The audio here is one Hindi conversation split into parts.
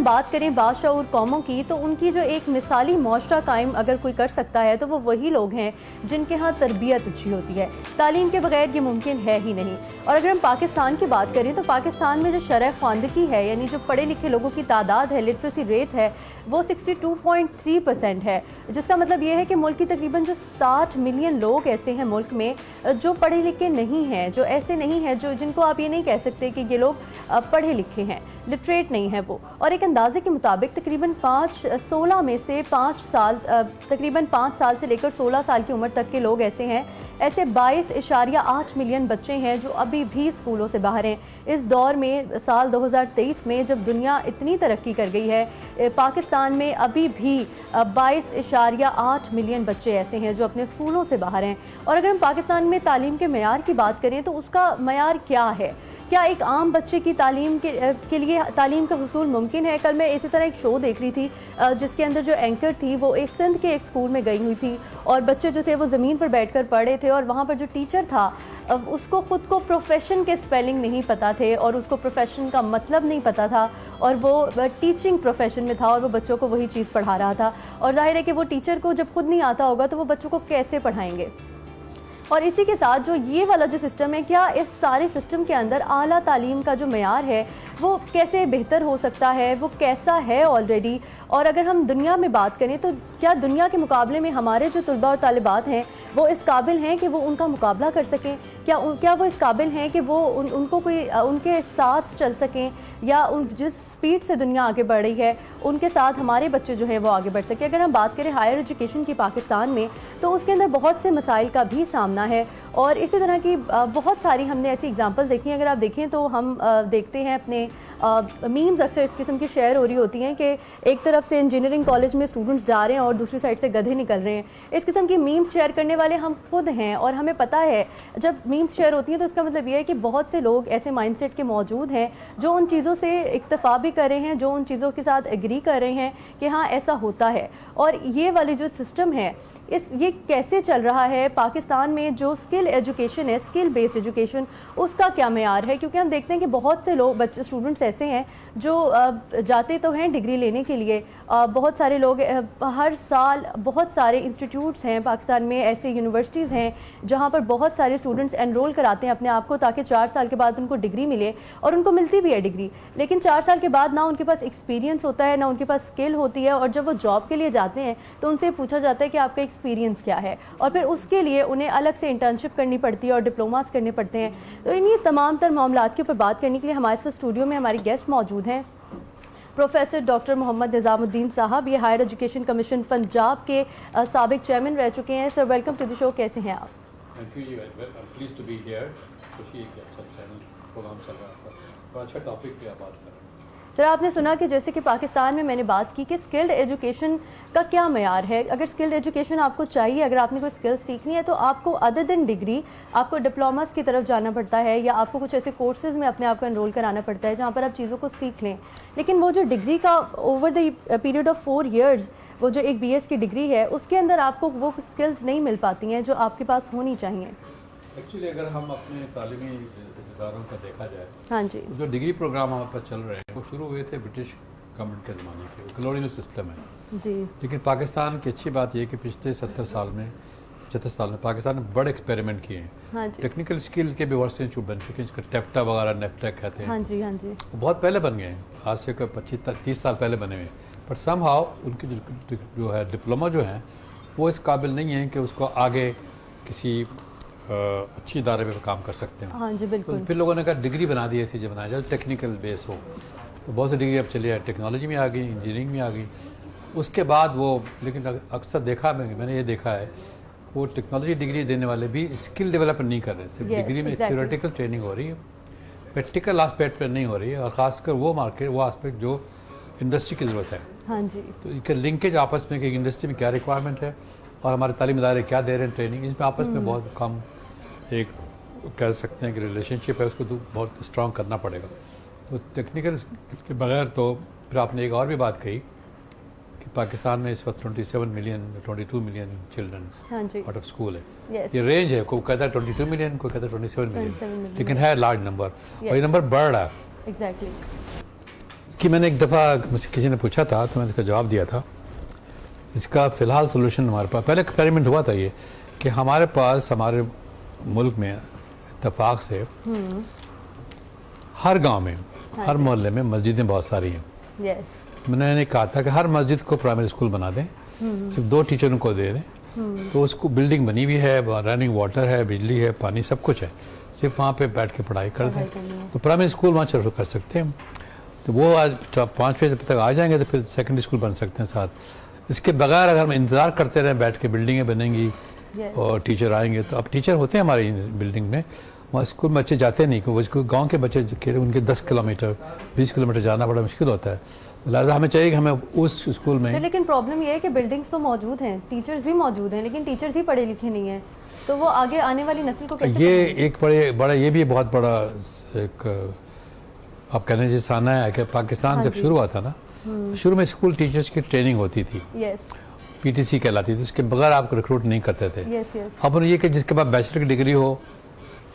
बात करें बाशऊर कौमों की, तो उनकी जो एक मिसाली मुआशरा कायम अगर कोई कर सकता है तो वो वही लोग हैं जिनके यहाँ तरबियत अच्छी होती है। तालीम के बगैर ये मुमकिन है ही नहीं। और अगर हम पाकिस्तान की बात करें तो पाकिस्तान में जो शरह ख्वानदगी है, यानी जो पढ़े लिखे लोगों की तादाद है, लिटरेसी रेट है, वो 62.3% है, जिसका मतलब ये है कि मुल्क की तकरीबन जो 60 मिलियन लोग ऐसे हैं मुल्क में जो पढ़े लिखे नहीं हैं, जो ऐसे नहीं हैं, जो जिनको आप ये नहीं कह सकते कि ये लोग पढ़े लिखे हैं, लिटरेट नहीं है वो। और एक अंदाजे के मुताबिक तकरीबन 16 में से 5 साल, तकरीबन 5 साल से लेकर 16 साल की उम्र तक के लोग ऐसे हैं, ऐसे 22.8 मिलियन बच्चे हैं जो अभी भी स्कूलों से बाहर हैं। इस दौर में साल 2023 में जब दुनिया इतनी तरक्की कर गई है, पाकिस्तान में अभी भी 22.8 मिलियन बच्चे ऐसे हैं जो अपने स्कूलों से बाहर हैं। और अगर हम पाकिस्तान में तालीम के मयार की बात करें तो उसका मयार क्या है? क्या एक आम बच्चे की तालीम के लिए तालीम का हुसूल मुमकिन है? कल मैं इसी तरह एक शो देख रही थी जिसके अंदर जो एंकर थी वो एक सिंध के एक स्कूल में गई हुई थी और बच्चे जो थे वो ज़मीन पर बैठकर पढ़ रहे थे और वहाँ पर जो टीचर था उसको ख़ुद को प्रोफेशन के स्पेलिंग नहीं पता थे और उसको प्रोफेशन का मतलब नहीं पता था और वो टीचिंग प्रोफेशन में था और वो बच्चों को वही चीज़ पढ़ा रहा था। और जाहिर है कि वो टीचर को जब खुद नहीं आता होगा तो वो बच्चों को कैसे पढ़ाएंगे। और इसी के साथ जो ये वाला जो सिस्टम है, क्या इस सारे सिस्टम के अंदर आला तालीम का जो मयार है वो कैसे बेहतर हो सकता है, वो कैसा है ऑलरेडी? और अगर हम दुनिया में बात करें तो क्या दुनिया के मुकाबले में हमारे जो तलबा और तालिबात हैं वो इस काबिल हैं कि वो उनका मुकाबला कर सकें? क्या वो इस काबिल हैं कि वो उनको कोई उनके साथ चल सकें, या उन जिस स्पीड से दुनिया आगे बढ़ रही है उनके साथ हमारे बच्चे जो है वो आगे बढ़ सके? अगर हम बात करें हायर एजुकेशन की पाकिस्तान में तो उसके अंदर बहुत से मसाइल का भी सामना है और इसी तरह की बहुत सारी हमने ऐसी एग्जांपल्स देखी हैं। अगर आप देखें तो हम देखते हैं अपने मीम्स अक्सर इस किस्म की शेयर हो रही होती हैं कि एक तरफ से इंजीनियरिंग कॉलेज में स्टूडेंट्स जा रहे हैं और दूसरी साइड से गधे निकल रहे हैं। इस किस्म की मीम्स शेयर करने वाले हम खुद हैं और हमें पता है जब मीम्स शेयर होती हैं तो इसका मतलब ये है कि बहुत से लोग ऐसे माइंडसेट के मौजूद हैं जो उन चीज़ों से इक्तफा भी कर रहे हैं, जो उन चीज़ों के साथ एग्री कर रहे हैं कि हाँ ऐसा होता है। और ये वाली जो सिस्टम है ये कैसे चल रहा है पाकिस्तान में? जो स्किल एजुकेशन है, स्किल बेस्ड एजुकेशन, उसका क्या मेयार है? क्योंकि हम देखते हैं कि बहुत से लोग बच्चे स्टूडेंट्स ऐसे हैं जो जाते तो हैं डिग्री लेने के लिए, बहुत सारे लोग हर साल बहुत सारे इंस्टीट्यूट्स हैं पाकिस्तान में, ऐसे यूनिवर्सिटीज़ हैं जहाँ पर बहुत सारे स्टूडेंट्स एनरोल कराते हैं अपने आप को ताकि 4 साल के बाद उनको डिग्री मिले, और उनको मिलती भी है डिग्री, लेकिन 4 साल के बाद ना उनके पास एक्सपीरियंस होता है, ना उनके पास स्किल होती है। और जब वो जॉब के लिए जाते हैं तो उनसे पूछा जाता है कि आपका एक्सपीरियंस क्या है, और फिर उसके लिए उन्हें अलग से इंटर्नशिप करनी पड़ती है और डिप्लोमास करने पड़ते हैं। तो इन्हीं तमाम तर मामलात के ऊपर बात करने के लिए हमारे साथ स्टूडियो में हमारी गेस्ट मौजूद हैं प्रोफेसर डॉक्टर मोहम्मद निज़ामुद्दीन साहब। ये हायर एजुकेशन कमीशन पंजाब के साबिक चेयरमैन रह चुके हैं। Sir welcome to the show, कैसे हैं आप? Thank you, please to be here. खुशी है कि अच्छा चैनल प्रोग्राम चल रहा है, तो अच्छा टॉपिक पे आप बात कर रहे हैं। सर आपने सुना कि जैसे कि पाकिस्तान में मैंने बात की कि स्किल्ड एजुकेशन का क्या मयार है? अगर स्किल्ड एजुकेशन आपको चाहिए, अगर आपने कोई स्किल सीखनी है तो आपको अदर देन डिग्री आपको डिप्लोमास की तरफ जाना पड़ता है, या आपको कुछ ऐसे कोर्सेज़ में अपने आप को एनरोल कराना पड़ता है जहाँ पर आप चीज़ों को सीख लें। लेकिन वो जो डिग्री का over the period of 4 years, वो जो एक BS की डिग्री है, उसके अंदर आपको वो स्किल्स नहीं मिल पाती हैं जो आपके पास होनी चाहिए। एक्चुअली अगर हम अपने तालीमी इदारों का देखा जाए, हाँ जी, जो डिग्री प्रोग्राम वहाँ पर चल रहे हैं वो शुरू हुए थे ब्रिटिश गवर्नमेंट के ज़माने के, कॉलोनियल सिस्टम है जी। लेकिन पाकिस्तान की अच्छी बात यह कि पिछले 70 साल में 75 साल में पाकिस्तान ने बड़े एक्सपेरिमेंट किए हैं। हाँ जी, टेक्निकल स्किल के भी वर्ष जो बन चुके हैं, इसका टेप्टा वगैरह नेफ्टेक कहते हैं। हाँ जी, हाँ जी। वो बहुत पहले बन गए हैं, आज से कोई 25-30 साल पहले बने हुए हैं, बट समहाउ उनकी जो है डिप्लोमा जो है वो इस काबिल नहीं है कि उसको आगे किसी अच्छी इदारे में काम कर सकते हैं। हाँ जी, बिल्कुल। तो फिर लोगों ने कहा डिग्री बना दी, ऐसी चीज़ बनाया जाए टेक्निकल बेस हो। तो बहुत सी डिग्री अब चली है, टेक्नोलॉजी में आ गई, इंजीनियरिंग में आ गई। उसके बाद वो, लेकिन अक्सर देखा मैंने ये देखा है, वो टेक्नोलॉजी डिग्री देने वाले भी स्किल डेवलपमेंट नहीं कर रहे। सिर्फ डिग्री में थ्योरेटिकल ट्रेनिंग हो रही है, प्रैक्टिकल आस्पेक्ट पर नहीं हो रही है, और ख़ासकर वो मार्केट, वो आस्पेक्ट जो इंडस्ट्री की ज़रूरत है। हाँ जी। तो इसका लिंकेज आपस में कि इंडस्ट्री में क्या रिक्वायरमेंट है और हमारे तालीम इदारे क्या दे रहे हैं ट्रेनिंग, इसमें आपस में बहुत कम एक कह सकते हैं कि रिलेशनशिप है, उसको तो बहुत स्ट्रॉन्ग करना पड़ेगा। तो टेक्निकल के बगैर तो फिर आपने एक और भी बात कही कि पाकिस्तान में इस वक्त 22 million children out of school है। ये रेंज है, कोई कहता है 22 मिलियन, कोई कहता है 27 मिलियन, लेकिन है लार्ज नंबर, और ये नंबर बढ़ रहा है। एग्जैक्टली। इसकी मैंने एक दफ़ा मुझसे किसी ने पूछा था तो मैंने इसका जवाब दिया था। इसका फ़िलहाल सोल्यूशन हमारे पास, पहले एक्सपेरिमेंट हुआ था ये कि हमारे पास हमारे मुल्क में इत्तेफाक से हर गांव में, हर मोहल्ले में मस्जिदें बहुत सारी हैं। यस। मैंने कहा था कि हर मस्जिद को प्राइमरी स्कूल बना दें, सिर्फ 2 टीचरों को दे दें, तो उसको बिल्डिंग बनी हुई है, रनिंग वाटर है, बिजली है, पानी सब कुछ है, सिर्फ वहाँ पे बैठ के पढ़ाई कर दें तो प्राइमरी स्कूल वहाँ शुरू कर सकते हैं। तो वो आज 5वें तक आ जाएंगे तो फिर सेकेंडरी स्कूल बन सकते हैं साथ। इसके बगैर अगर हम इंतज़ार करते रहें बैठ के बिल्डिंगें बनेंगी और टीचर आएंगे, तो अब टीचर होते हैं हमारी बिल्डिंग में, वहाँ स्कूल में बच्चे जाते नहीं, क्योंकि गांव के बच्चे उनके 10 किलोमीटर 20 किलोमीटर जाना बड़ा मुश्किल होता है। तो लिहाजा हमें चाहिए कि हमें उस स्कूल में। लेकिन प्रॉब्लम ये है कि बिल्डिंग्स तो मौजूद हैं, टीचर्स भी मौजूद हैं, लेकिन टीचर्स ही पढ़े लिखे नहीं हैं, तो वो आगे आने वाली नस्ल को कैसे ये एक बड़ा ये भी बहुत बड़ा एक आप कहने जैसा आना है कि पाकिस्तान जब शुरू हुआ था ना, शुरू में स्कूल टीचर्स की ट्रेनिंग होती थी, पीटीसी कहलाती थी, उसके बगैर आप रिक्रूट नहीं करते थे। अब ये कि जिसके पास बैचलर की डिग्री हो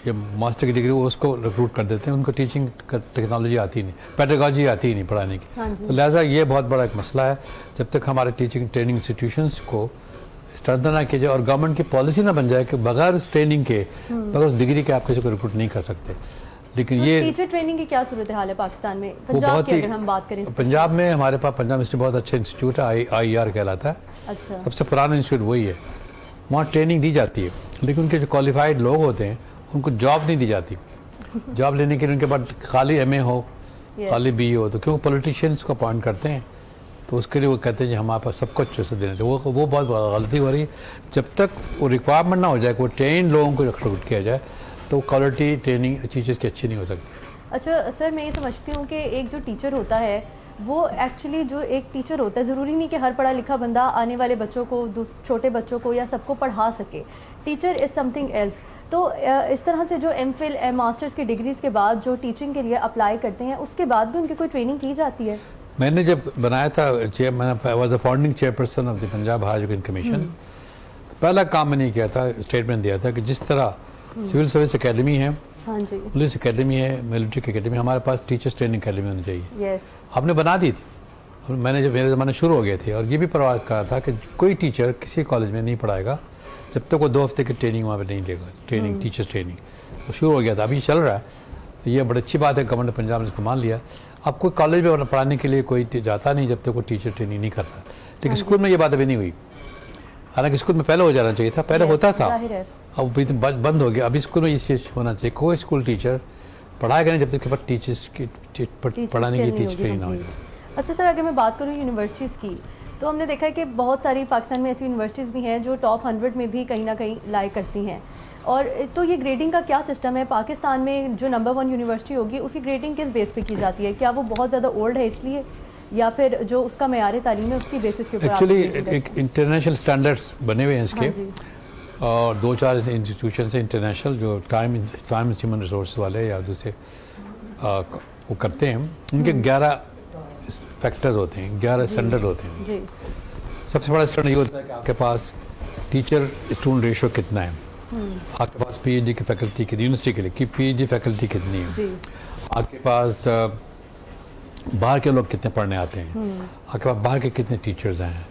या मास्टर की डिग्री हो उसको रिक्रूट कर देते हैं, उनको टीचिंग टेक्नोलॉजी आती नहीं, पेडागॉजी आती ही नहीं पढ़ाने की। तो लिहाजा ये बहुत बड़ा एक मसला है। जब तक हमारे टीचिंग ट्रेनिंग इंस्टीट्यूशंस को स्ट्रेंथन ना किया जाए और गवर्नमेंट की पॉलिसी ना बन जाए कि बगैर उस ट्रेनिंग के, बगैर उस डिग्री के आप किसी को रिक्रूट नहीं कर सकते। लेकिन ये टीचर ट्रेनिंग की क्या सूरत हाल है पाकिस्तान में? पंजाब की अगर हम बात करें, पंजाब में हमारे पास पंजाब इंस्टीट्यूट बहुत अच्छा इंस्टीट्यूट है, IER कहलाता है। अच्छा। सबसे पुराना इंस्टीट्यूट वही है, वहाँ ट्रेनिंग दी जाती है, लेकिन उनके जो क्वालिफाइड लोग होते हैं उनको जॉब नहीं दी जाती। जॉब लेने के लिए उनके पास खाली MA हो, खाली BE हो, तो क्योंकि पॉलिटिशियंस को अपॉइंट करते हैं तो उसके लिए वो कहते हैं कि हमारे पास सब कुछ चूसे देना चाहिए। वो बहुत गलती हो रही है। जब तक वो रिक्वायरमेंट ना हो जाए कि वो ट्रेन लोगों को रिक्रूट किया जाए तो क्वालिटी ट्रेनिंग टीचर्स की अच्छी नहीं हो सकती। अच्छा सर, मैं ये समझती हूँ कि एक जो टीचर होता है वो एक्चुअली जो एक टीचर होता है, ज़रूरी नहीं कि हर पढ़ा लिखा बंदा आने वाले बच्चों को, छोटे बच्चों को या सबको पढ़ा सके। Teacher is something else. तो इस तरह से जो MPhil मास्टर्स की डिग्रीज़ के बाद जो टीचिंग के लिए अप्लाई करते हैं उसके बाद भी उनकी कोई ट्रेनिंग की जाती है? मैंने जब बनाया था मैंने was the founding chairperson of the Punjab higher education commission, पहला काम मैंने किया था, स्टेटमेंट दिया था कि जिस तरह सिविल सर्विस एकेडमी है, हाँ जी, पुलिस एकेडमी है, मिलिट्री की एकेडमी, हमारे पास टीचर्स ट्रेनिंग एकेडमी होनी चाहिए। यस। आपने बना दी थी और मैंने जब मेरे ज़माने शुरू हो गए थे और ये भी परवाह कहा था कि कोई टीचर किसी कॉलेज में नहीं पढ़ाएगा जब तक वो 2 हफ्ते की ट्रेनिंग वहाँ पे नहीं लेगा, ट्रेनिंग टीचर्स ट्रेनिंग तो शुरू हो गया था, अभी चल रहा है। तो ये बड़ी अच्छी बात है, गवर्नमेंट पंजाब ने इसको मान लिया। अब कोई कॉलेज में पढ़ाने के लिए कोई जाता नहीं जब तक वो टीचर ट्रेनिंग नहीं करता, लेकिन स्कूल में ये बात अभी नहीं हुई। हालांकि स्कूल में पहले हो जाना चाहिए था, पहले होता था, अब बंद हो गया। अभी स्कूल में ये चीज़ होना चाहिए, कोई स्कूल टीचर पढ़ाएगा नहीं जब तक टीचर्स की पढ़ाने की टीचर ट्रेनिंग ना हो। अच्छा सर, अगर मैं बात करूँ यूनिवर्सिटीज़ की, तो हमने देखा है कि बहुत सारी पाकिस्तान में ऐसी यूनिवर्सिटीज़ भी हैं जो टॉप 100 में भी कहीं ना कहीं लाइक करती हैं। और तो ये ग्रेडिंग का क्या सिस्टम है पाकिस्तान में? जो नंबर 1 यूनिवर्सिटी होगी उसकी ग्रेडिंग किस बेस पे की जाती है? क्या वो बहुत ज़्यादा ओल्ड है इसलिए, या फिर जो उसका मेयार तालीम है उसकी बेसिस के ऊपर? एक्चुअली एक इंटरनेशनल स्टैंडर्ड्स बने हुए हैं इसके, और 2-4 इंस्टीट्यूशन से इंटरनेशनल जो टाइम ह्यूमन रिसोर्स वाले या दूसरे वो करते हैं, उनके 11 फैक्टर्स होते हैं, 11 स्टैंडर्ड होते हैं जी। सबसे बड़ा स्टैंडर्ड ये होता है कि आपके पास टीचर स्टूडेंट रेशियो कितना है, आपके पास PhD की फैकल्टी कितनी, यूनिवर्सिटी के लिए कि PhD फैकल्टी कितनी है, आपके पास बाहर के लोग कितने पढ़ने आते हैं, आपके पास बाहर के कितने टीचर्स हैं,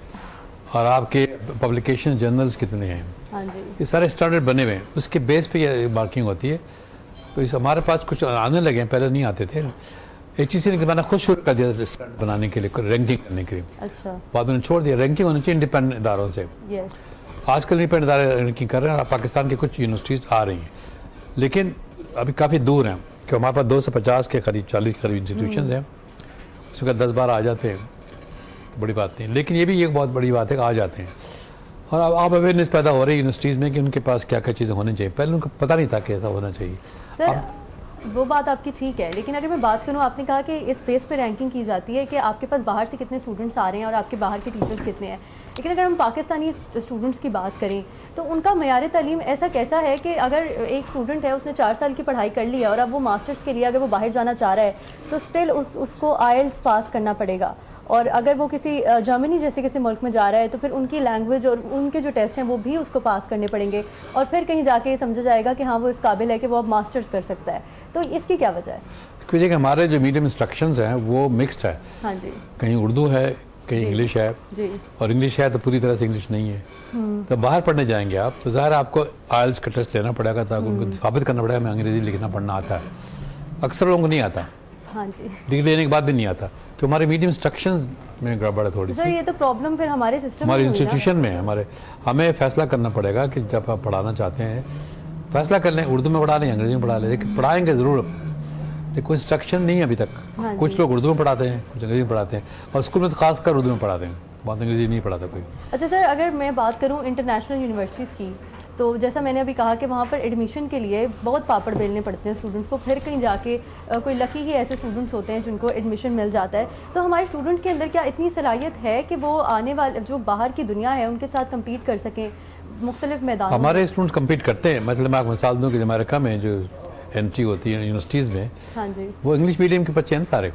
और आपके पब्लिकेशन जर्नल्स कितने हैं। ये सारे स्टैंडर्ड बने हुए हैं, उसके बेस पे ये मार्किंग होती है। तो इस हमारे पास कुछ आने लगे हैं, पहले नहीं आते थे। HEC ने मैंने खुद शुरू कर दिया स्टैंडर्ड बनाने के लिए, रैंकिंग करने के लिए। अच्छा। बाद में छोड़ दिया, रैंकिंग होनी चाहिए इंडिपेंडेंट इदारों से। आजकल इंडिपेंडेंट इदारे रैंकिंग कर रहे हैं, पाकिस्तान की कुछ यूनिवर्सिटीज़ आ रही हैं, लेकिन अभी काफ़ी दूर हैं, कि हमारे पास 250 के करीब 40 के करीब इंस्टीट्यूशन हैं, उसमें 10-12 आ जाते हैं तो बड़ी बात नहीं। लेकिन ये भी एक बहुत बड़ी बात है कि आ जाते हैं, और अब अवेयरनेस पैदा हो रही है यूनिवर्सिटीज़ में कि उनके पास क्या क्या चीज़ें होनी चाहिए। पहले उनको पता नहीं था कि ऐसा होना चाहिए। सर वो बात आपकी ठीक है, लेकिन अगर मैं बात करूँ, आपने कहा कि इस बेस पे रैंकिंग की जाती है कि आपके पास बाहर से कितने स्टूडेंट्स आ रहे हैं और आपके बाहर के टीचर्स कितने हैं, लेकिन अगर हम पाकिस्तानी स्टूडेंट्स की बात करें तो उनका मेयार तालीम ऐसा कैसा है कि अगर एक स्टूडेंट है उसने 4 साल की पढ़ाई कर ली है और अब वो मास्टर्स के लिए अगर वो बाहर जाना चाह रहा है तो स्टिल उसको IELTS पास करना पड़ेगा, और अगर वो किसी जर्मनी जैसे किसी मुल्क में जा रहा है तो फिर उनकी लैंग्वेज और उनके जो टेस्ट हैं वो भी उसको पास करने पड़ेंगे और फिर कहीं जाके ये समझा जाएगा कि हाँ वो इस काबिल है कि वो अब मास्टर्स कर सकता है। तो इसकी क्या वजह है? इसकी वजह कि हमारे जो मीडियम इंस्ट्रक्शंस हैं वो मिक्स्ड है। हाँ जी। कहीं उर्दू है, कहीं जी। इंग्लिश है जी। और इंग्लिश है तो पूरी तरह से इंग्लिश नहीं है। तो बाहर पढ़ने जाएंगे आप तो ज़ाहिर है आपको आइल्स का टेस्ट लेना पड़ेगा ताकि उनको साबित करना पड़ेगा हमें अंग्रेजी लिखना पढ़ना आता है। अक्सर लोगों को नहीं आता, हाँ जी। डिग्री लेने के बाद भी नहीं आता तो हमारे मीडियम इंस्ट्रक्शंस में गड़बड़ है थोड़ी सर सी। ये तो प्रॉब्लम फिर हमारे सिस्टम हमारे में हुई ना। इंस्टीट्यूशन में है, हमें फैसला करना पड़ेगा कि जब आप पढ़ाना चाहते हैं फैसला कर लें उर्दू में पढ़ा लें अंग्रेजी में पढ़ा लें, लेकिन पढ़ाएंगे ज़रूर। लेकिन कोई इंस्ट्रक्शन नहीं है अभी तक। हाँ जी। कुछ लोग उर्दू में पढ़ाते हैं, कुछ अंग्रेजी में पढ़ाते हैं और स्कूल में तो खासकर उर्दू में पढ़ाते हैं, बहुत अंग्रेजी नहीं पढ़ाता कोई। अच्छा सर, अगर मैं बात करूं इंटरनेशनल यूनिवर्सिटीज़ की तो जैसा मैंने अभी कहा कि वहाँ पर एडमिशन के लिए बहुत पापड़ बेलने पड़ते हैं स्टूडेंट्स को, फिर कहीं जाके कोई लकी ही ऐसे स्टूडेंट्स होते हैं जिनको एडमिशन मिल जाता है। तो हमारे स्टूडेंट्स के अंदर क्या इतनी सलाहियत है कि वो आने वाले जो बाहर की दुनिया है उनके साथ कम्पीट कर सकें मुख्तलिफ मैदान? हमारे स्टूडेंट्स कम्पीट करते हैं। मतलब मैं आपको मिसाल दूँ कि अमेरिका में जो एंट्री होती है यूनिवर्सिटीज़ में, हाँ जी। वो इंग्लिश मीडियम के बच्चे हैं सारे।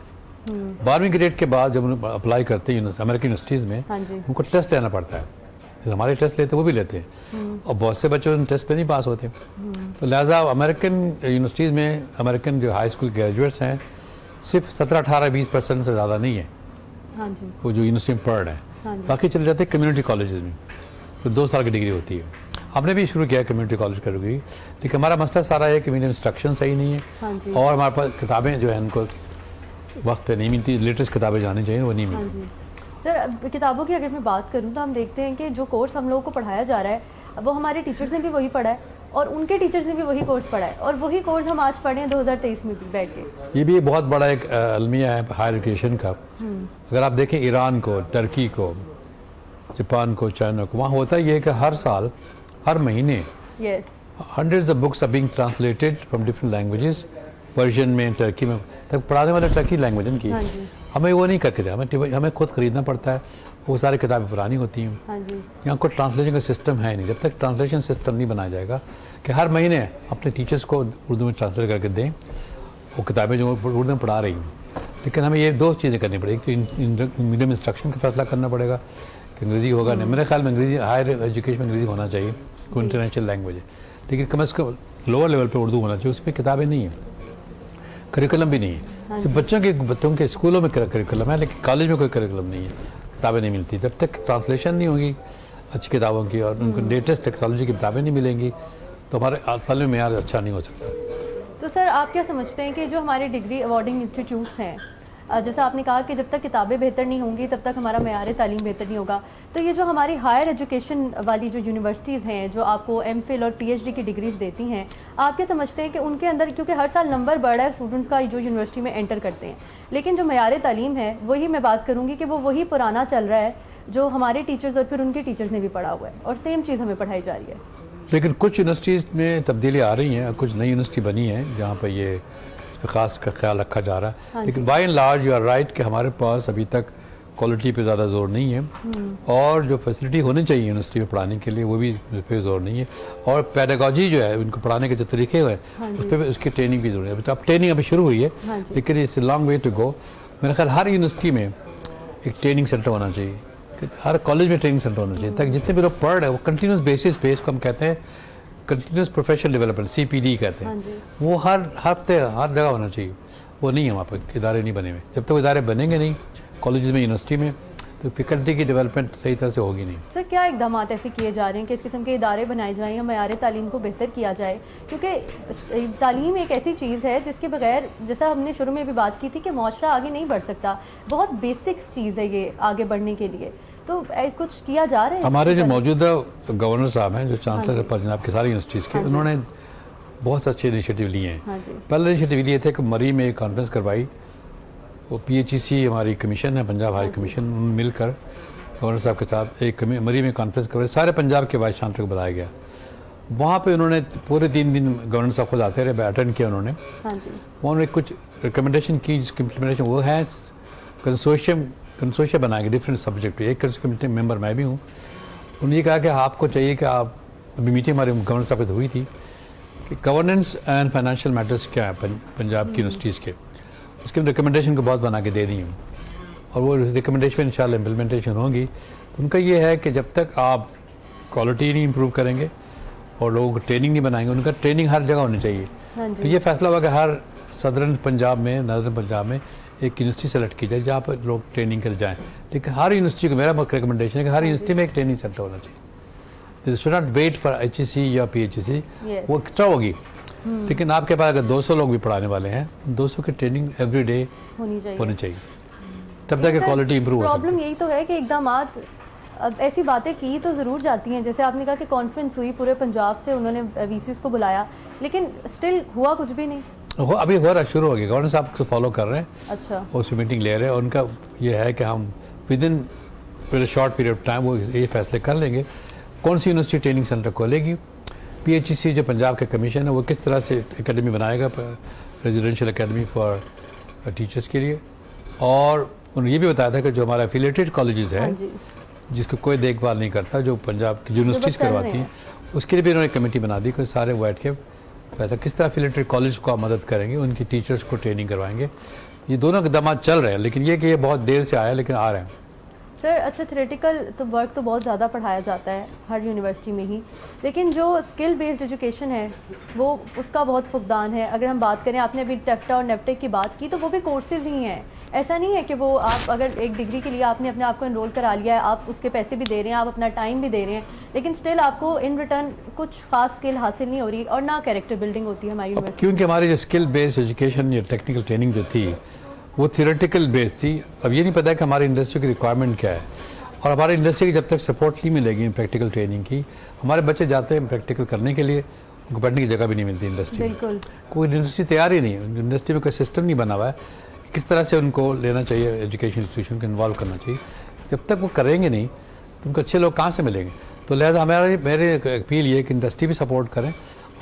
12वीं ग्रेड के बाद जब उन्हें अप्लाई करते हैं अमेरिकन यूनिवर्सिटीज़ में, हाँ जी। उनको टेस्ट लेना पड़ता है। जैसे हमारे टेस्ट लेते हैं वो भी लेते हैं और बहुत से बच्चे उन टेस्ट पे नहीं पास होते। तो लिहाजा अमेरिकन यूनिवर्सिटीज़ में अमेरिकन जो हाई स्कूल ग्रेजुएट्स हैं सिर्फ 17, 18, 20% से ज़्यादा नहीं है हाँ जी। वो जो यूनिवर्सिटी में पढ़ रहे हाँ हैं। जी। बाकी चले जाते हैं कम्युनिटी कॉलेजेस में, तो 2 साल की डिग्री होती है। हमने भी शुरू किया है कम्युनिटी कॉलेज का डिग्री, लेकिन हमारा मसला सारा है कि मीडियम इंस्ट्रक्शन सही नहीं है हाँ जी। और हमारे पास किताबें जो है उनको वक्त पे नहीं मिलती, लेटेस्ट किताबें जानी चाहिए वो नहीं हाँ मिलती। जी। सर अब किताबों की अगर मैं बात करूँ तो हम देखते हैं कि जो कोर्स हम लोगों को पढ़ाया जा रहा है वो हमारे टीचर्स ने भी वही पढ़ा है और उनके टीचर्स ने भी वही कोर्स पढ़ा है और वही कोर्स हम आज पढ़े हैं 2023 में बैठ के। ये भी एक बहुत बड़ा एक अलमिया है हायर एजुकेशन का। अगर आप देखें ईरान को, टर्की को, जापान को, चाइना को, वहाँ होता ही है कि हर साल हर महीने yes. hundreds of books are being translated from different languages। Persian में, टर्की में तक पढ़ाने वाले टर्की लैंग्वेज उनकी। हाँ जी। हमें वो नहीं करके दिया, हमें खुद खरीदना पड़ता है, वो सारी किताबें पुरानी होती हैं। हाँ जी। यहाँ कोई ट्रांसलेशन का सिस्टम है नहीं। जब तक ट्रांसलेशन सिस्टम नहीं बनाया जाएगा कि हर महीने अपने टीचर्स को उर्दू में ट्रांसलेट करके दें वो किताबें जो उर्दू में पढ़ा रही हैं। लेकिन हमें ये 2 चीज़ें करनी पड़ेगी। एक तो मीडियम इंस्ट्रक्शन का फैसला करना पड़ेगा कि अंग्रेज़ी होगा नहीं। मेरे ख्याल में अंग्रेज़ी हायर एजुकेशन में अंग्रेज़ी होना चाहिए, कोई इंटरनेशनल लैंग्वेज है, लेकिन कम से कम लोअर लेवल पर उर्दू होना चाहिए। उसमें किताबें नहीं है, करिकुलम भी नहीं है। सिर्फ बच्चों के स्कूलों में करिकुलम है लेकिन कॉलेज में कोई करिकुलम नहीं है, किताबें नहीं मिलती। जब तक ट्रांसलेशन नहीं होगी अच्छी किताबों की और उनको लेटेस्ट टेक्नोलॉजी की किताबें नहीं मिलेंगी तो हमारे तालीमी मेयार अच्छा नहीं हो सकता। तो सर आप क्या समझते हैं कि जो हमारे डिग्री अवार्डिंग इंस्टीट्यूट्स हैं, जैसा आपने कहा कि जब तक किताबें बेहतर नहीं होंगी तब तक हमारा मेयार तालीम बेहतर नहीं होगा, तो ये जो हमारी हायर एजुकेशन वाली जो यूनिवर्सिटीज़ हैं जो आपको एमफिल और पीएचडी की डिग्रीज देती हैं, आप क्या समझते हैं कि उनके अंदर, क्योंकि हर साल नंबर बढ़ रहा है स्टूडेंट्स का जो यूनिवर्सिटी में एंटर करते हैं, लेकिन जो मेयार तालीम है वही मैं बात करूँगी कि वो वही पुराना चल रहा है जो हमारे टीचर्स और फिर उनके टीचर्स ने भी पढ़ा हुआ है और सेम चीज़ हमें पढ़ाई जा रही है। लेकिन कुछ यूनिवर्सिटीज़ में तब्दीली आ रही हैं, कुछ नई यूनिवर्सिटी बनी है जहाँ पर ये ख़ास का ख्याल रखा जा रहा है। हाँ लेकिन by and large you are right कि हमारे पास अभी तक क्वालिटी पे ज़्यादा जोर नहीं है और जो फैसिलिटी होनी चाहिए यूनिवर्सिटी में पढ़ाने के लिए वो भी उस पर जोर नहीं है और पेडागॉजी जो है उनको पढ़ाने के जो तरीके हैं उस पर उसकी ट्रेनिंग भी ज़रूरी है। तो अब ट्रेनिंग अभी शुरू हुई है लेकिन it's long way to go. मेरा ख्याल हर यूनिवर्सिटी में एक ट्रेनिंग सेंटर होना चाहिए, हर कॉलेज में ट्रेनिंग सेंटर होना चाहिए ताकि जितने भी लोग पढ़ रहे हैं वो कंटिन्यूस बेसिस पे, इसको हम कहते हैं कंटिन्यूस प्रोफेशनल डेवलपमेंट, CPD कहते हैं, वो हर हफ्ते हर जगह होना चाहिए। वो नहीं है, वहाँ पर इदारे नहीं बने हुए। जब तक वो इदारे बनेंगे नहीं कॉलेज में, यूनिवर्सिटी में, तो फैकल्टी की डेवलपमेंट सही तरह से होगी नहीं। सर क्या इकदाम ऐसे किए जा रहे हैं कि इस किस्म के इदारे बनाए जाएँ या मेयार तालीम को बेहतर किया जाए, क्योंकि तालीम एक ऐसी चीज़ है जिसके बगैर, जैसा हमने शुरू में भी बात की थी कि माशरा आगे नहीं बढ़ सकता, बहुत बेसिक चीज़ है ये आगे बढ़ने के लिए, तो कुछ किया जा रहा है? हमारे जो मौजूदा गवर्नर साहब हैं जो चांसलर है पंजाब की सारी यूनिवर्सिटीज़ के, उन्होंने बहुत अच्छे इनिशिएटिव लिए हैं। पहले इनिशिएटिव लिए थे कि मरी में एक कॉन्फ्रेंस करवाई, वो PHEC हमारी कमीशन है, पंजाब हाई कमीशन, मिलकर गवर्नर साहब के साथ एक मरी में कॉन्फ्रेंस करवाई, सारे पंजाब के वाइस चांसलर को बुलाया गया। वहाँ पे उन्होंने पूरे 3 दिन गवर्नर साहब खुद आते रहे, अटेंड किया उन्होंने। उन्होंने कुछ रिकमेंडेशन की जिसकी इम्प्लीमेंटेशन वो है कंसोर्शियम बनाएंगे डिफरेंट सब्जेक्ट पे। एक कंसोर्शियम मेंबर मैं भी हूँ। उन्होंने ये कहा कि आपको चाहिए कि आप, अभी मीटिंग हमारे गवर्नर साहब से हुई थी कि गवर्नेंस एंड फाइनेंशियल मैटर्स क्या है पंजाब की यूनिवर्सिटीज़ के, उसके रिकमेंडेशन को बहुत बना के दे दी हैं और वो रिकमेंडेशन इंशाल्लाह इम्प्लीमेंटेशन होंगी। तो उनका ये है कि जब तक आप क्वालिटी नहीं इम्प्रूव करेंगे और लोगों को ट्रेनिंग नहीं बनाएंगे, उनका ट्रेनिंग हर जगह होनी चाहिए। तो ये फैसला हुआ कि हर सदर्न पंजाब में, नॉर्दर्न पंजाब में एक यूनिवर्सिटी सेलेक्ट की जाए जहाँ पर लोग ट्रेनिंग कर जाएँ। लेकिन हर यूनिवर्सिटी को, मेरा रिकमेंडेशन है कि हर यूनिवर्सिटी में एक ट्रेनिंग सेंटर होना चाहिए। This should not wait for HEC या PHEC, वो एक्स्ट्रा होगी। लेकिन आपके पास अगर 200 लोग भी पढ़ाने वाले हैं, 200 की ट्रेनिंग एवरी डे होनी चाहिए, तब तक क्वालिटी इंप्रूव हो सकती है। प्रॉब्लम यही तो है कि इकदामात, अब ऐसी बातें की तो ज़रूर जाती हैं, जैसे आपने कहा कि कॉन्फ्रेंस हुई पूरे पंजाब से, उन्होंने VCs को बुलाया, लेकिन स्टिल हुआ कुछ भी नहीं। अभी हो रहा, शुरू हो गया, गवर्नर साहब को फॉलो कर रहे हैं। अच्छा, उस मीटिंग ले रहे हैं। उनका ये है कि हम with in short period of time वो ये फैसले कर लेंगे कौन सी यूनिवर्सिटी ट्रेनिंग सेंटर खोलेगी। PHEC जो पंजाब का कमीशन है वो किस तरह से एकेडमी बनाएगा, रेजिडेंशियल एकेडमी फॉर टीचर्स के लिए। और उन्होंने ये भी बताया था कि जो हमारा एफिलेटेड कॉलेजेस है जिसको कोई देखभाल नहीं करता, जो पंजाब की यूनिवर्सिटीज़ करवाती हैं, उसके लिए भी उन्होंने कमेटी बना दी कि सारे बैठ के पैसा किस तरह एफिलेटेड कॉलेज को आप मदद करेंगे, उनकी टीचर्स को ट्रेनिंग करवाएंगे। ये दोनों इक़दाम चल रहे हैं, लेकिन ये कि ये बहुत देर से आया, लेकिन आ रहे हैं। सर अच्छा, थ्योरेटिकल तो वर्क तो बहुत ज़्यादा पढ़ाया जाता है हर यूनिवर्सिटी में ही, लेकिन जो स्किल बेस्ड एजुकेशन है वो उसका बहुत फुकदान है। अगर हम बात करें, आपने अभी टेफ्टा और नेफ्टेक की बात की, तो वो भी कोर्सेज ही हैं। ऐसा नहीं है कि वो आप अगर एक डिग्री के लिए आपने अपने आप को एनरोल करा लिया है, आप उसके पैसे भी दे रहे हैं, आप अपना टाइम भी दे रहे हैं, लेकिन स्टिल आपको इन रिटर्न कुछ खास स्किल हासिल नहीं हो रही और ना कैरेक्टर बिल्डिंग होती है हमारी यूनिवर्सिटी। क्योंकि हमारी जो स्किल बेस्ड एजुकेशन या टेक्निकल ट्रेनिंग जो थी वो थियोरेटिकल बेस्ड थी। अब ये नहीं पता है कि हमारी इंडस्ट्री की रिक्वायरमेंट क्या है, और हमारी इंडस्ट्री की जब तक सपोर्ट नहीं मिलेगी प्रैक्टिकल ट्रेनिंग की, हमारे बच्चे जाते हैं प्रैक्टिकल करने के लिए, उनको बैठने की जगह भी नहीं मिलती इंडस्ट्री में। कोई इंडस्ट्री तैयार ही नहीं है, इंडस्ट्री में कोई सिस्टम नहीं बना हुआ है किस तरह से उनको लेना चाहिए, एजुकेशन इंस्टीट्यूशन को इन्वॉल्व करना चाहिए। जब तक वो करेंगे नहीं तो उनको अच्छे लोग कहाँ से मिलेंगे। तो लिहाजा मेरे अपील ये कि इंडस्ट्री भी सपोर्ट करें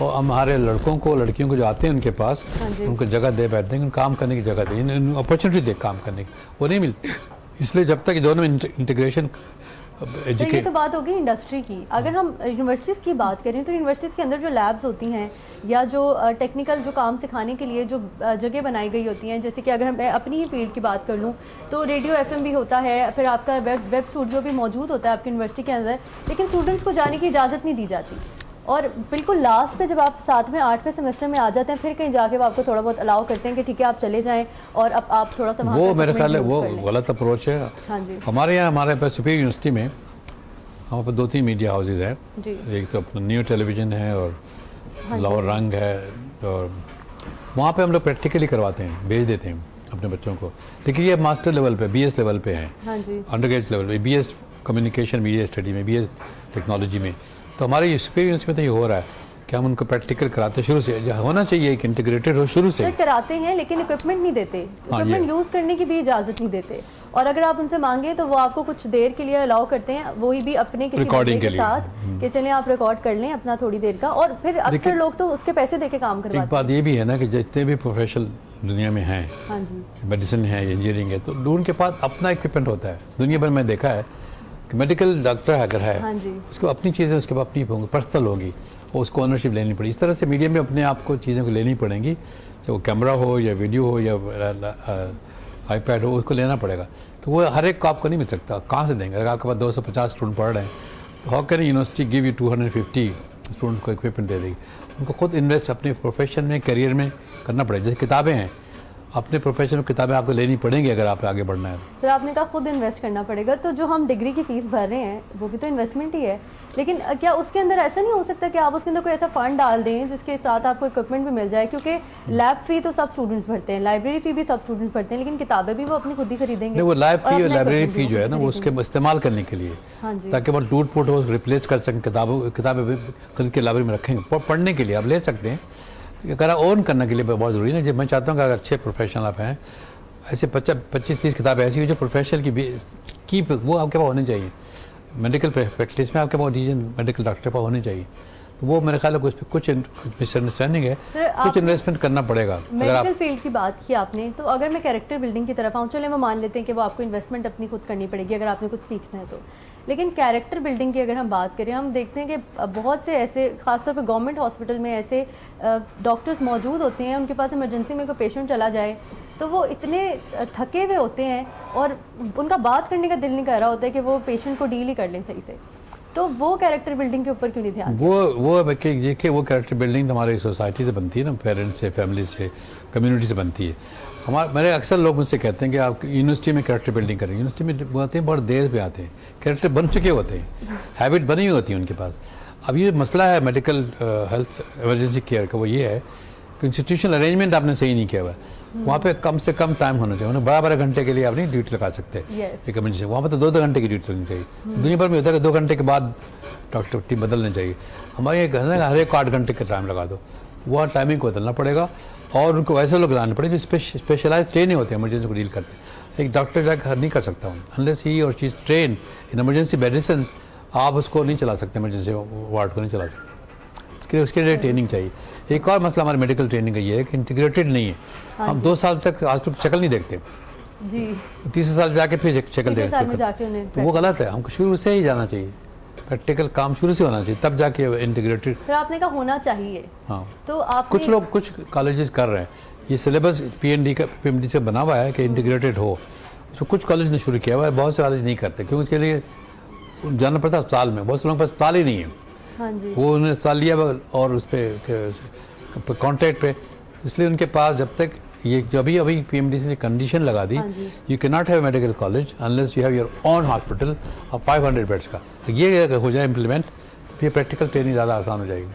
और हमारे लड़कों को, लड़कियों को जो आते हैं उनके पास, उनको जगह दे, बैठने की, काम करने की जगह दे, अपॉर्चुनिटी दे काम करने की, वो नहीं मिलती। इसलिए जब तक दोनों में इंटीग्रेशन तो ये तो बात होगी इंडस्ट्री की। अगर हम यूनिवर्सिटीज़ की बात करें तो यूनिवर्सिटीज़ के अंदर जो लैब्स होती हैं या जो टेक्निकल जो काम सिखाने के लिए जो जगह बनाई गई होती हैं, जैसे कि अगर मैं अपनी ही फील्ड की बात कर लूँ तो रेडियो FM भी होता है, फिर आपका वेब स्टूडियो भी मौजूद होता है आपकी यूनिवर्सिटी के अंदर, लेकिन स्टूडेंट्स को जाने की इजाज़त नहीं दी जाती। और बिल्कुल लास्ट पे जब आप 7वें 8वें सेमेस्टर में आ जाते हैं, फिर कहीं जाके वो आपको थोड़ा बहुत अलाउ करते हैं कि ठीक है आप चले जाएं और अब आप थोड़ा सा वो मेरे ख्याल है वो गलत अप्रोच है। हाँ जी, हमारे पास सुपीरियर यूनिवर्सिटी में हमारे पास 2-3 मीडिया हाउसेज हैं। एक तो अपना न्यू टेलीविज़न है और लाहौर रंग है, और वहाँ पे हम लोग प्रैक्टिकली करवाते हैं, भेज देते हैं अपने बच्चों को। लेकिन ये मास्टर लेवल पे, BS लेवल पे हैं, अंडर ग्रेजुएट लेवल पे, BS कम्युनिकेशन मीडिया स्टडी में, BS टेक्नोलॉजी में। तो हमारे एक्सपीरियंस में तो ये हो रहा है कि हम उनको प्रैक्टिकल कराते शुरू से, होना चाहिए एक इंटीग्रेटेड हो शुरू से। कराते हैं लेकिन इक्विपमेंट नहीं देते, इक्विपमेंट यूज़ करने की भी इजाज़त नहीं देते, और अगर आप उनसे मांगे तो वो आपको कुछ देर के लिए अलाउ करते हैं, वही भी अपने किसी रिकॉर्डिंग के साथ कि चलें आप रिकॉर्ड कर लें अपना थोड़ी देर का, और फिर अक्सर लोग तो उसके पैसे देके काम करवाते हैं। एक बात ये भी है ना कि जितने भी प्रोफेशनल दुनिया में हैं, हाँ जी, मेडिसिन है, इंजीनियरिंग है, तो उनके पास अपना इक्विपमेंट होता है। दुनिया भर में देखा है कि मेडिकल डॉक्टर अगर है, हाँ जी, उसको अपनी चीज़ें उसके पास अपनी होंगी, पर्सनल होगी, और उसको ऑनरशिप लेनी पड़ेगी। इस तरह से मीडिया में अपने आप को चीज़ों को लेनी पड़ेंगी, चाहे वो कैमरा हो या वीडियो हो या iPad हो, उसको लेना पड़ेगा। तो वो हर एक को आपको नहीं मिल सकता, कहाँ से देंगे? अगर आपके पास 250 स्टूडेंट पढ़ रहे हैं तो how can university give you 250 student को इक्विपमेंट दे देगी? उनको खुद इन्वेस्ट अपने प्रोफेशन में, करियर में करना पड़ेगा। जैसे किताबें हैं, अपने प्रोफेशनल किताबें आपको लेनी पड़ेंगी अगर आप आगे बढ़ना है। फिर आपने कहा खुद इन्वेस्ट करना पड़ेगा, तो जो हम डिग्री की फीस भर रहे हैं वो भी तो इन्वेस्टमेंट ही है। लेकिन क्या उसके अंदर ऐसा नहीं हो सकता कि आप उसके अंदर कोई ऐसा फंड डाल दें जिसके साथ आपको इक्विपमेंट भी मिल जाए? क्योंकि लैब फी तो सब स्टूडेंट्स भरते हैं, लाइब्रेरी फी भी सब स्टूडेंट्स भरते हैं, लेकिन किताबें भी वो अपनी खुद ही खरीदेंगे। वो लैब फी और लाइब्रेरी फी जो है ना, वो उसके इस्तेमाल करने के लिए, ताकि वो टूट फूट हो, रिप्लेस कर सकें किताबें खरीद के लाइब्रेरी में रखेंगे पढ़ने के लिए, आप ले सकते हैं। अगर ओन करने के लिए बहुत ज़रूरी है। जब मैं चाहता हूँ कि अगर अच्छे प्रोफेशनल आप हैं, ऐसे 25-30 किताबें ऐसी हुई जो प्रोफेशनल की वो आपके पास होनी चाहिए। मेडिकल प्रैक्टिस में आपके पास मेडिकल डॉक्टर पास होनी चाहिए। तो वो मेरे ख्याल है उस पर कुछ मिसअंडरस्टैंडिंग है, कुछ इन्वेस्टमेंट करना पड़ेगा। मेडिकल फील्ड की बात की आपने, तो अगर मैं कैरेक्टर बिल्डिंग की तरफ आऊँ, चले वो मान लेते हैं कि वो आपको इन्वेस्टमेंट अपनी खुद करनी पड़ेगी अगर आपने कुछ सीखना है तो, लेकिन कैरेक्टर बिल्डिंग की अगर हम बात करें, हम देखते हैं कि बहुत से ऐसे, खासतौर पर गवर्नमेंट हॉस्पिटल में ऐसे डॉक्टर्स मौजूद होते हैं, उनके पास इमरजेंसी में कोई पेशेंट चला जाए तो वो इतने थके हुए होते हैं और उनका बात करने का दिल नहीं कर रहा होता है कि वो पेशेंट को डील ही कर लें सही से। तो वो कैरेक्टर बिल्डिंग के ऊपर क्यों नहीं ध्यान? वो देखिए वो कैरेक्टर बिल्डिंग तो हमारी सोसाइटी से बनती है ना, पेरेंट्स से, फैमिली से, कम्युनिटी से बनती है। मेरे अक्सर लोग मुझसे कहते हैं कि आप यूनिवर्सिटी में कैरेक्टर बिल्डिंग करें। यूनिवर्सिटी में आते हैं, बहुत देर पे आते हैं, कैरेक्टर बन चुके होते हैं, हैबिट बनी हुई होती है उनके पास। अब ये मसला है मेडिकल हेल्थ इमरजेंसी केयर का, वो ये है कि इंस्टीट्यूशनल अरेंजमेंट आपने सही नहीं किया हुआ है। वहाँ पे कम से कम टाइम होना चाहिए, उन्हें 12 घंटे के लिए आप नहीं ड्यूटी लगा सकते एक इमरजेंसी। वहाँ पर तो 2-2 घंटे की ड्यूटी लगनी चाहिए। दुनिया भर में होता है कि 2 घंटे के बाद डॉक्टर टीम बदलनी चाहिए। हमारे यहाँ हर एक 8 घंटे का टाइम लगा दो, वहाँ टाइमिंग को बदलना पड़ेगा और उनको वैसे लोग लाने पड़े जो स्पेशलाइज ट्रेनिंग होते हैं इमरजेंसी को डील करते हैं। एक डॉक्टर जाकर हर नहीं कर सकता हूँ अनलेस ही और she is train in emergency medicine. आप उसको नहीं चला सकते, इमरजेंसी वार्ड को नहीं चला सकते, उसके लिए ट्रेनिंग चाहिए। एक और मसला हमारे मेडिकल ट्रेनिंग का ये है कि इंटीग्रेटेड नहीं है। हम 2 साल तक आज तक शक्ल नहीं देखते जी, 3 साल जाके फिर शक्ल देखते, तो वो गलत है। हमको शुरू से ही जाना चाहिए, प्रैक्टिकल काम शुरू से होना चाहिए, तब जाके इंटीग्रेटेड। फिर आपने कहा होना चाहिए। हाँ, तो आप कुछ लोग कुछ कॉलेजेस कर रहे हैं, ये सिलेबस PMD से बना हुआ है कि इंटीग्रेटेड हो, तो कुछ कॉलेज ने शुरू किया हुआ है, बहुत से कॉलेज नहीं करते क्योंकि उसके लिए जाना पड़ता है अस्पताल में। बहुत से लोगों के पास अस्पताल ही नहीं है। हाँ जी, वो उन्होंने अस्पताल लिया और उस पर कॉन्ट्रैक्ट पे, इसलिए उनके पास जब तक ये जो अभी PMD से कंडीशन लगा दी, you can not have medical college unless you have your own hospital of 500 beds का। तो ये अगर हो जाए इम्प्लीमेंट तो फिर प्रैक्टिकल ट्रेनिंग ज़्यादा आसान हो जाएगी।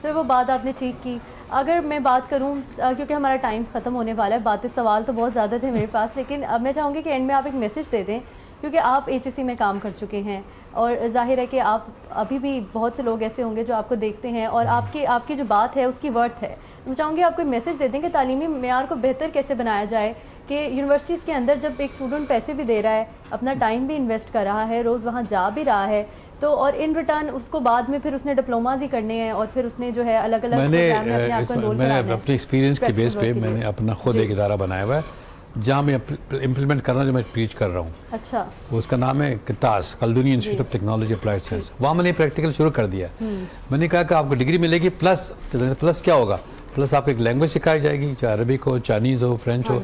सर वो बात आपने ठीक की। अगर मैं बात करूं क्योंकि हमारा टाइम ख़त्म होने वाला है, बातें सवाल तो बहुत ज़्यादा थे मेरे पास, लेकिन अब मैं चाहूँगी कि एंड में आप एक मैसेज दे दें, क्योंकि आप HSC में काम कर चुके हैं और जाहिर है कि आप अभी भी बहुत से लोग ऐसे होंगे जो आपको देखते हैं और आपकी जो बात है उसकी वर्थ है। मैं चाहूँगी आप कोई मैसेज दे दें कि तालीमी मेयार को बेहतर कैसे बनाया जाए, कि यूनिवर्सिटीज़ के अंदर जब एक स्टूडेंट पैसे भी दे रहा है, अपना टाइम भी इन्वेस्ट कर रहा है, रोज़ वहाँ जा भी रहा है, तो और इन रिटर्न उसको बाद में फिर उसने डिप्लोमाज ही करने हैं और फिर उसने जो है अलग अलग मैंने अपने एक्सपीरियंस के बेस पे मैंने अपना खुद एक इदारा बनाया हुआ है जहाँ मैं इम्प्लीमेंट कर रहा हूँ, जो मैं टीच कर रहा हूँ। अच्छा, उसका नाम है कितास, कल्दुनी institute of technology applied science. वहाँ मैंने प्रैक्टिकल शुरू कर दिया। मैंने कहा कि आपको डिग्री मिलेगी प्लस क्या होगा, प्लस आपको एक लैंग्वेज सिखाई जाएगी, चाहे अरबिक हो, चाइनीज़ हो, फ्रेंच हो,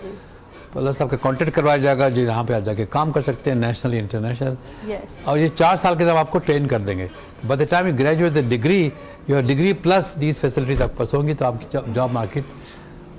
प्लस आपका कॉन्टेक्ट करवाया जाएगा जो यहाँ पे आप जाके काम कर सकते हैं नेशनल इंटरनेशनल। और ये 4 साल के बाद आपको ट्रेन कर देंगे। By the time you graduate the degree, your degree plus these facilities आपके पास होंगी, तो आपकी जॉब मार्केट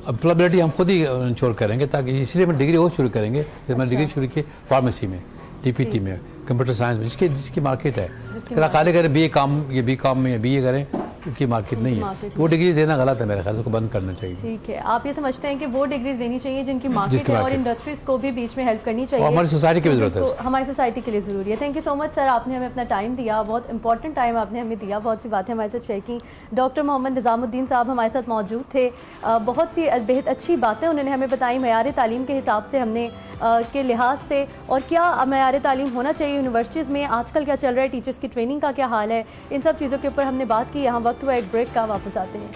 एम्प्लॉयबिलिटी हम खुद ही इंश्योर करेंगे। ताकि इसलिए मैं डिग्री वो शुरू करेंगे, जैसे मैंने डिग्री शुरू की फार्मेसी में, DPT में, कंप्यूटर साइंस में, जिसकी मार्केट है। अगर खाली करें B.Com में या BA करें, उसकी मार्केट नहीं है, तो वो डिग्री देना गलत है, मेरे ख्याल से उसको बंद करना चाहिए। ठीक है, आप ये समझते हैं कि वो डिग्री देनी चाहिए जिनकी मार्केट है और इंडस्ट्रीज को भी बीच में हेल्प करनी चाहिए। हमारी सोसाइटी की जरूरत है, हमारी सोसाइटी के लिए ज़रूरी है। Thank you so much sir, आपने हमें अपना टाइम दिया, बहुत इंपॉर्टेंट टाइम आपने हमें दिया, बहुत सी बातें हमारे साथ शेयर की। डॉक्टर मोहम्मद निज़ामुद्दीन साहब हमारे साथ मौजूद थे, बहुत सी बेहद अच्छी बातें उन्होंने हमें बताई मयार तालीम के हिसाब से, हमने के लिहाज से, और क्या मयार तालीम होना चाहिए यूनिवर्सिटीज़ में, आजकल क्या चल रहा है, टीचर्स की ट्रेनिंग का क्या हाल है, इन सब चीज़ों के ऊपर हमने बात की। यहाँ वक्त हुआ एक ब्रेक का, वापस आते हैं।